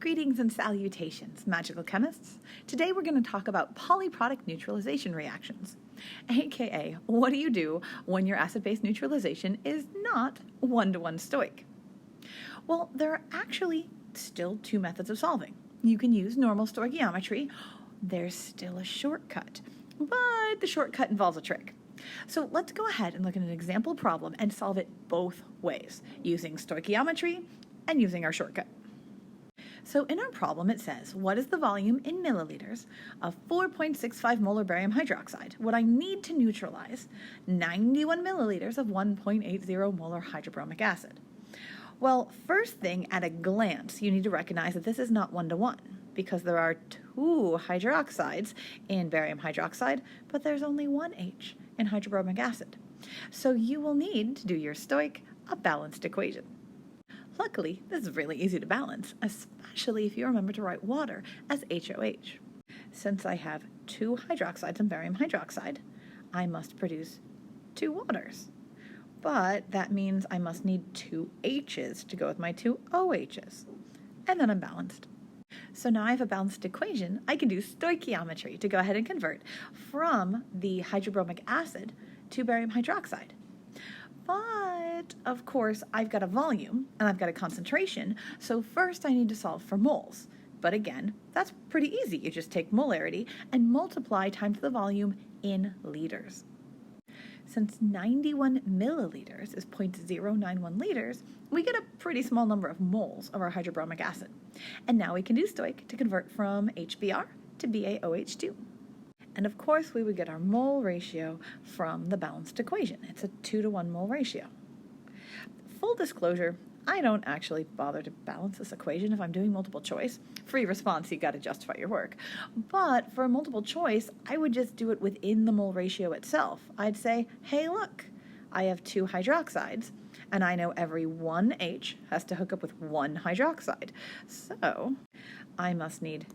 Greetings and salutations, magical chemists. Today we're going to talk about polyprotic neutralization reactions, aka what do you do when your acid-base neutralization is not one-to-one stoic? Well, there are actually still two methods of solving. You can use normal stoichiometry. There's still a shortcut, but the shortcut involves a trick. So let's go ahead and look at an example problem and solve it both ways, using stoichiometry and using our shortcut. So in our problem it says, what is the volume in milliliters of 4.65 molar barium hydroxide? What I need to neutralize 91 milliliters of 1.80 molar hydrobromic acid. Well, first thing at a glance, you need to recognize that this is not one-to-one because there are two hydroxides in barium hydroxide, but there's only one H in hydrobromic acid. So you will need to do your stoic, a balanced equation. Luckily, this is really easy to balance, especially if you remember to write water as HOH. Since I have two hydroxides in barium hydroxide, I must produce two waters. But that means I must need two H's to go with my two OH's. And then I'm balanced. So now I have a balanced equation. I can do stoichiometry to go ahead and convert from the hydrobromic acid to barium hydroxide. But, of course, I've got a volume and I've got a concentration, so first I need to solve for moles. But again, that's pretty easy. You just take molarity and multiply times the volume in liters. Since 91 milliliters is 0.091 liters, we get a pretty small number of moles of our hydrobromic acid. And now we can do stoic to convert from HBr to BaOH2. And of course, we would get our mole ratio from the balanced equation. It's a 2-to-1 mole ratio. Full disclosure, I don't actually bother to balance this equation if I'm doing multiple choice. Free response, you got to justify your work. But for a multiple choice, I would just do it within the mole ratio itself. I'd say, hey, look, I have two hydroxides, and I know every one H has to hook up with one hydroxide. So I must need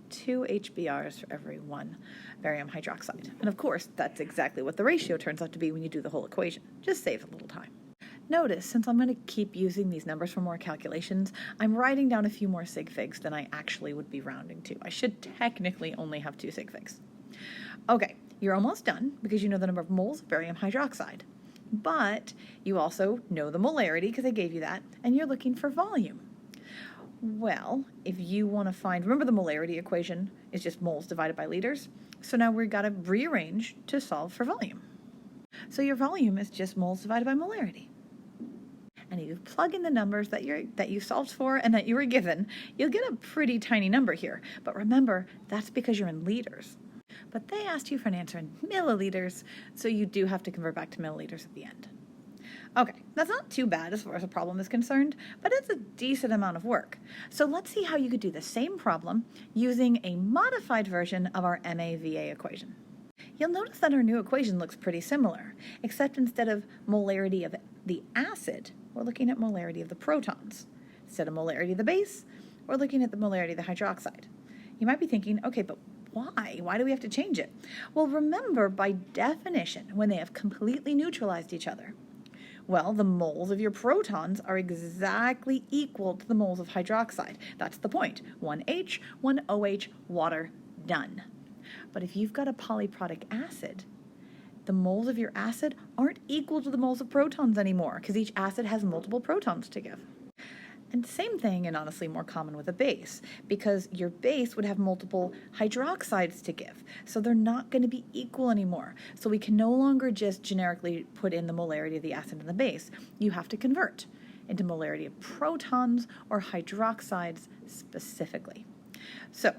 two HBRs for every one barium hydroxide. And of course, that's exactly what the ratio turns out to be when you do the whole equation. Just save a little time. Notice, since I'm going to keep using these numbers for more calculations, I'm writing down a few more sig figs than I actually would be rounding to. I should technically only have two sig figs. Okay, you're almost done because you know the number of moles of barium hydroxide. But you also know the molarity because I gave you that, and you're looking for volume. Well, if you want to find, remember the molarity equation is just moles divided by liters? So now we've got to rearrange to solve for volume. So your volume is just moles divided by molarity. And if you plug in the numbers that you solved for and that you were given, you'll get a pretty tiny number here. But remember, that's because you're in liters. But they asked you for an answer in milliliters, so you do have to convert back to milliliters at the end. Okay, that's not too bad as far as the problem is concerned, but it's a decent amount of work. So let's see how you could do the same problem using a modified version of our MAVA equation. You'll notice that our new equation looks pretty similar, except instead of molarity of the acid, we're looking at molarity of the protons. Instead of molarity of the base, we're looking at the molarity of the hydroxide. You might be thinking, okay, but why? Why do we have to change it? Well, remember, by definition, when they have completely neutralized each other, well, the moles of your protons are exactly equal to the moles of hydroxide. That's the point. One H, one OH, water, done. But if you've got a polyprotic acid, the moles of your acid aren't equal to the moles of protons anymore because each acid has multiple protons to give. And same thing, and honestly more common with a base, because your base would have multiple hydroxides to give. So they're not going to be equal anymore. So we can no longer just generically put in the molarity of the acid and the base. You have to convert into molarity of protons or hydroxides specifically. So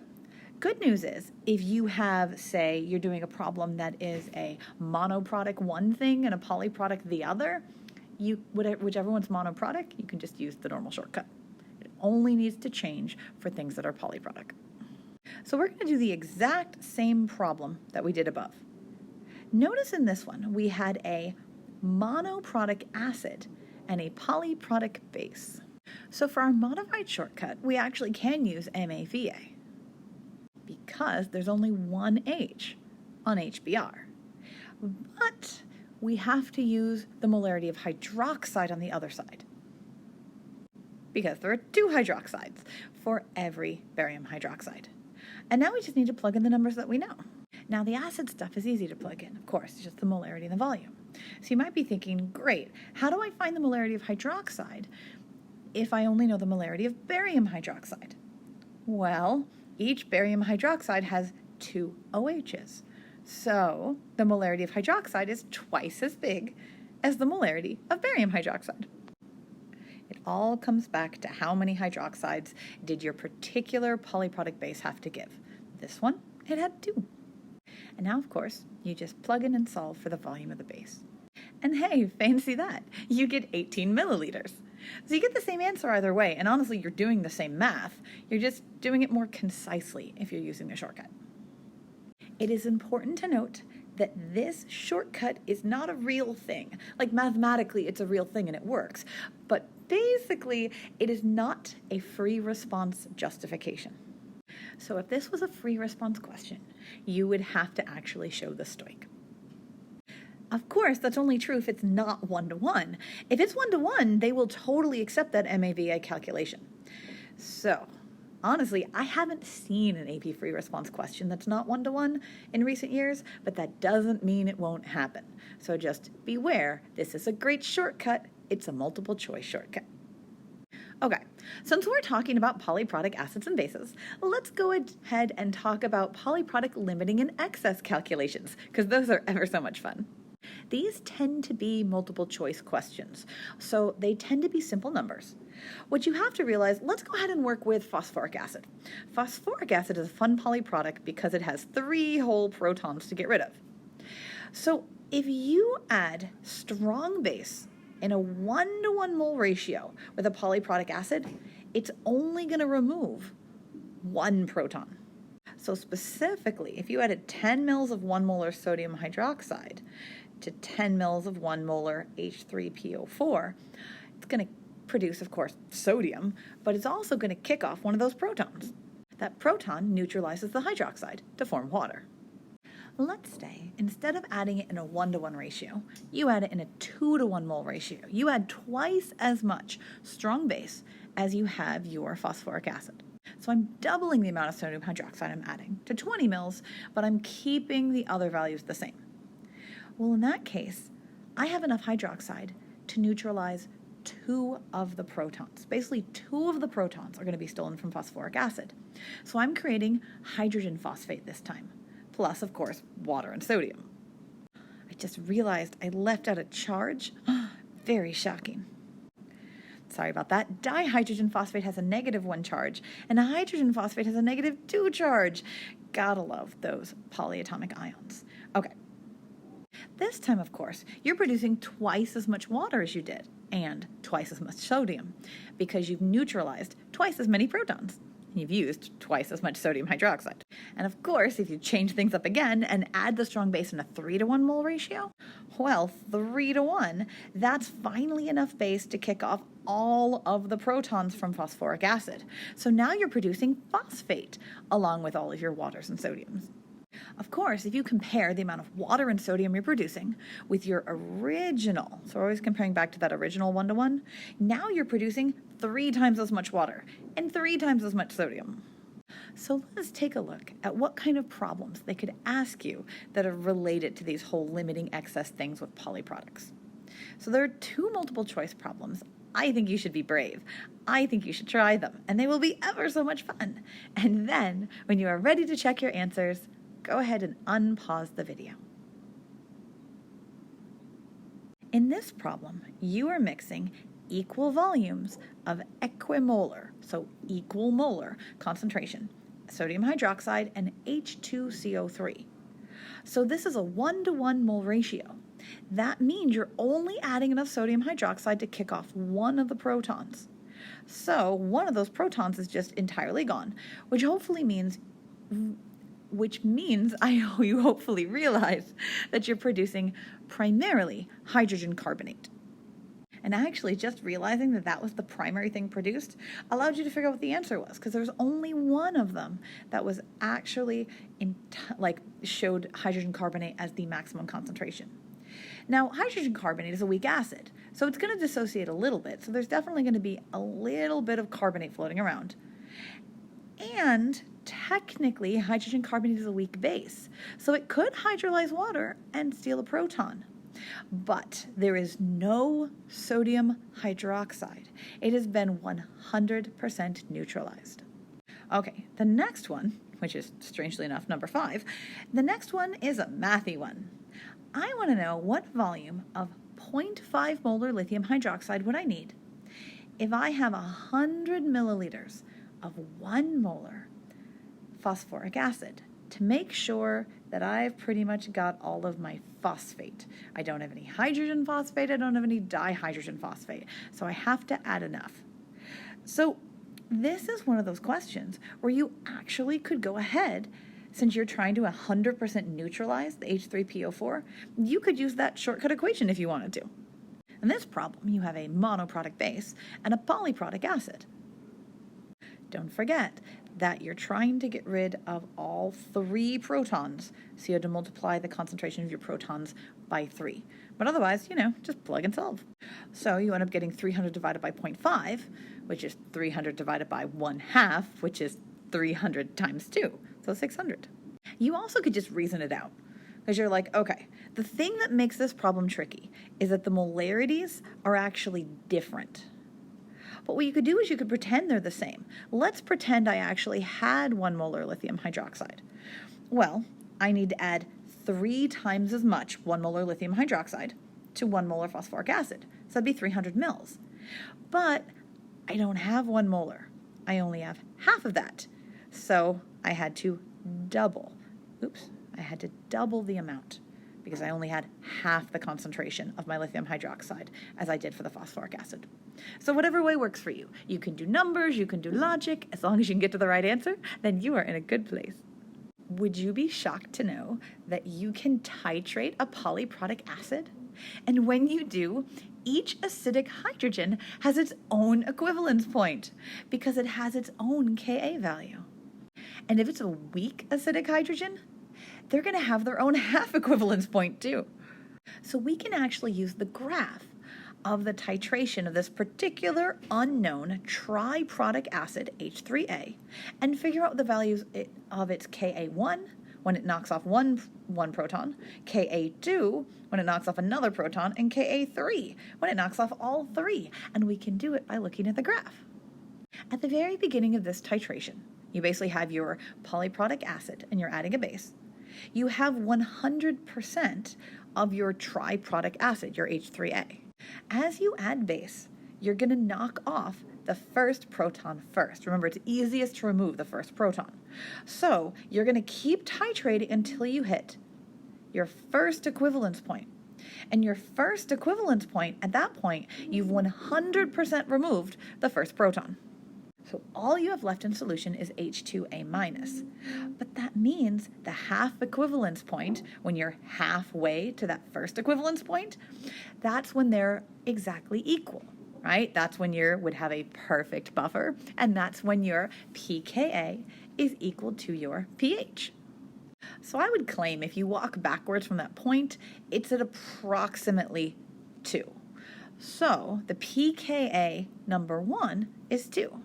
good news is, if you have, say, you're doing a problem that is a monoprotic one thing and a polyprotic the other, whichever one's monoprotic, you can just use the normal shortcut. It only needs to change for things that are polyprotic. So we're going to do the exact same problem that we did above. Notice in this one, we had a monoprotic acid and a polyprotic base. So for our modified shortcut, we actually can use MAVA because there's only one H on HBr. But we have to use the molarity of hydroxide on the other side. because there are 2 hydroxides for every barium hydroxide. And now we just need to plug in the numbers that we know. Now the acid stuff is easy to plug in, of course, it's just the molarity and the volume. So you might be thinking, great, how do I find the molarity of hydroxide if I only know the molarity of barium hydroxide? Well, each barium hydroxide has 2 OHs. So the molarity of hydroxide is twice as big as the molarity of barium hydroxide. It all comes back to how many hydroxides did your particular polyprotic base have to give. This one, it had 2. And now, of course, you just plug in and solve for the volume of the base. And hey, fancy that, you get 18 milliliters. So you get the same answer either way, and honestly, you're doing the same math. You're just doing it more concisely if you're using the shortcut. It is important to note that this shortcut is not a real thing. Like mathematically, it's a real thing and it works. But basically, it is not a free response justification. So if this was a free response question, you would have to actually show the stoich. Of course, that's only true if it's not 1-to-1. If it's 1-to-1, they will totally accept that MAVA calculation. So, honestly, I haven't seen an AP free response question that's not 1-to-1 in recent years, but that doesn't mean it won't happen. So just beware, this is a great shortcut. It's a multiple choice shortcut. Okay, since we're talking about polyprotic acids and bases, let's go ahead and talk about polyprotic limiting and excess calculations, because those are ever so much fun. These tend to be multiple choice questions, so they tend to be simple numbers. What you have to realize, let's go ahead and work with phosphoric acid. Phosphoric acid is a fun polyprotic because it has 3 whole protons to get rid of. So if you add strong base in a 1-to-1 mole ratio with a polyprotic acid, it's only going to remove 1 proton. So specifically, if you added 10 mils of 1 molar sodium hydroxide to 10 mils of 1 molar H3PO4, it's going to produce, of course, sodium, but it's also going to kick off one of those protons. That proton neutralizes the hydroxide to form water. Let's say, instead of adding it in a 1-to-1 ratio, you add it in a 2-to-1 mole ratio. You add twice as much strong base as you have your phosphoric acid. So I'm doubling the amount of sodium hydroxide I'm adding to 20 mils, but I'm keeping the other values the same. Well, in that case, I have enough hydroxide to neutralize 2 of the protons. Basically, 2 of the protons are going to be stolen from phosphoric acid. So I'm creating hydrogen phosphate this time, plus, of course, water and sodium. I just realized I left out a charge. Very shocking. Sorry about that. Dihydrogen phosphate has a -1 charge, and hydrogen phosphate has a -2 charge. Gotta love those polyatomic ions. Okay. This time, of course, you're producing twice as much water as you did, and twice as much sodium, because you've neutralized twice as many protons. You've used twice as much sodium hydroxide. And of course, if you change things up again and add the strong base in a 3-to-1 mole ratio, well, 3-to-1, that's finally enough base to kick off all of the protons from phosphoric acid. So now you're producing phosphate along with all of your waters and sodiums. Of course, if you compare the amount of water and sodium you're producing with your original, so we're always comparing back to that original 1-to-1, now you're producing 3 times as much water and 3 times as much sodium. So let's take a look at what kind of problems they could ask you that are related to these whole limiting excess things with polyproducts. So there are 2 multiple choice problems. I think you should be brave. I think you should try them, and they will be ever so much fun. And then, when you are ready to check your answers, go ahead and unpause the video. In this problem, you are mixing equal volumes of equimolar, so equal molar concentration, sodium hydroxide and H2CO3. So this is a 1-to-1 mole ratio. That means you're only adding enough sodium hydroxide to kick off one of the protons. So one of those protons is just entirely gone, which means you hopefully realize that you're producing primarily hydrogen carbonate. And actually just realizing that that was the primary thing produced allowed you to figure out what the answer was, because there's only one of them that was actually showed hydrogen carbonate as the maximum concentration. Now, hydrogen carbonate is a weak acid, so it's going to dissociate a little bit, so there's definitely going to be a little bit of carbonate floating around. And technically, hydrogen carbonate is a weak base, so it could hydrolyze water and steal a proton. But there is no sodium hydroxide. It has been 100% neutralized. Okay, the next one, which is strangely enough number 5, the next one is a mathy one. I want to know what volume of 0.5 molar lithium hydroxide would I need if I have 100 milliliters of 1 molar phosphoric acid to make sure that I've pretty much got all of my phosphate. I don't have any hydrogen phosphate, I don't have any dihydrogen phosphate, so I have to add enough. So this is one of those questions where you actually could go ahead, since you're trying to 100% neutralize the H3PO4, you could use that shortcut equation if you wanted to. In this problem, you have a monoprotic base and a polyprotic acid. Don't forget that you're trying to get rid of all 3 protons, so you have to multiply the concentration of your protons by 3. But otherwise, just plug and solve. So you end up getting 300 divided by 0.5, which is 300 divided by 1/2, which is 300 times 2, so 600. You also could just reason it out, because you're like, okay, the thing that makes this problem tricky is that the molarities are actually different. But what you could do is you could pretend they're the same. Let's pretend I actually had 1 molar lithium hydroxide. Well, I need to add 3 times as much 1 molar lithium hydroxide to 1 molar phosphoric acid. So that'd be 300 mils. But I don't have 1 molar. I only have half of that. So I had to double. I had to double the amount because I only had half the concentration of my lithium hydroxide as I did for the phosphoric acid. So whatever way works for you. You can do numbers, you can do logic. As long as you can get to the right answer, then you are in a good place. Would you be shocked to know that you can titrate a polyprotic acid? And when you do, each acidic hydrogen has its own equivalence point because it has its own Ka value. And if it's a weak acidic hydrogen, they're going to have their own half equivalence point too. So we can actually use the graph of the titration of this particular unknown triprotic acid, H3A, and figure out the values of its Ka1 when it knocks off one proton, Ka2 when it knocks off another proton, and Ka3 when it knocks off all 3. And we can do it by looking at the graph. At the very beginning of this titration, you basically have your polyprotic acid and you're adding a base. You have 100% of your triprotic acid, your H3A. As you add base, you're going to knock off the first proton first. Remember, it's easiest to remove the first proton. So you're going to keep titrating until you hit your first equivalence point. And your first equivalence point, at that point, you've 100% removed the first proton. So all you have left in solution is H2A-. But that means the half equivalence point, when you're halfway to that first equivalence point, that's when they're exactly equal, right? That's when you would have a perfect buffer, and that's when your pKa is equal to your pH. So I would claim if you walk backwards from that point, it's at approximately 2. So the pKa number 1 is 2.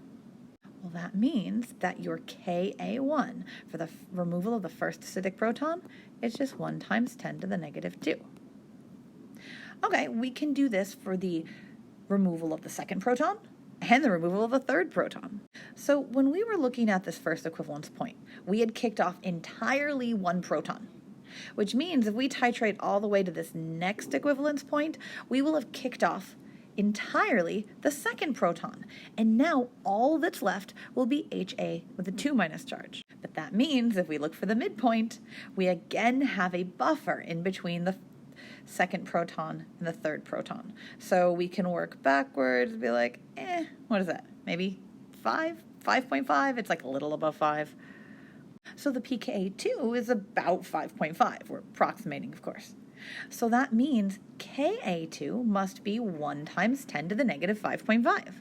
Well, that means that your Ka1 for the removal of the first acidic proton is just 1 times 10 to the negative 2. Okay, we can do this for the removal of the second proton and the removal of the third proton. So when we were looking at this first equivalence point, we had kicked off entirely 1 proton, which means if we titrate all the way to this next equivalence point, we will have kicked off entirely the second proton, and now all that's left will be HA with a 2- charge. But that means if we look for the midpoint, we again have a buffer in between the second proton and the third proton. So we can work backwards and be like, what is that? Maybe 5? 5.5? It's like a little above 5. So the pKa2 is about 5.5. We're approximating, of course. So that means Ka2 must be 1 times 10 to the negative 5.5.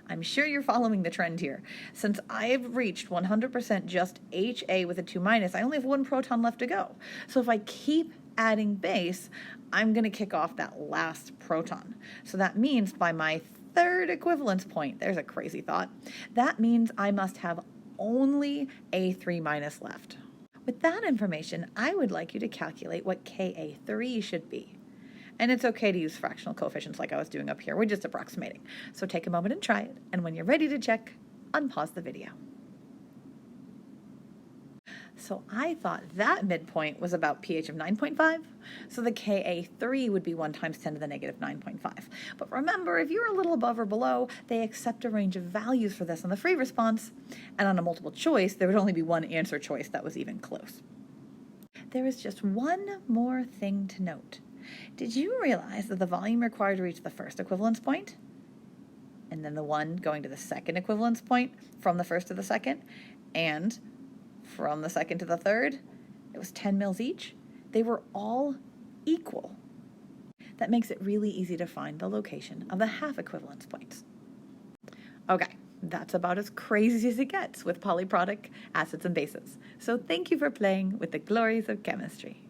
I'm sure you're following the trend here. Since I've reached 100% just HA with a 2-, I only have 1 proton left to go. So if I keep adding base, I'm going to kick off that last proton. So that means by my third equivalence point, there's a crazy thought, that means I must have only A3 minus left. With that information, I would like you to calculate what Ka3 should be. And it's okay to use fractional coefficients like I was doing up here. We're just approximating. So take a moment and try it. And when you're ready to check, unpause the video. So I thought that midpoint was about pH of 9.5. So the Ka3 would be 1 times 10 to the negative 9.5. But remember, if you're a little above or below, they accept a range of values for this on the free response. And on a multiple choice, there would only be one answer choice that was even close. There is just one more thing to note. Did you realize that the volume required to reach the first equivalence point, and then the one going to the second equivalence point from the first to the second, and from the second to the third, it was 10 mils each? They were all equal. That makes it really easy to find the location of the half equivalence points. Okay, that's about as crazy as it gets with polyprotic acids and bases. So thank you for playing with the glories of chemistry.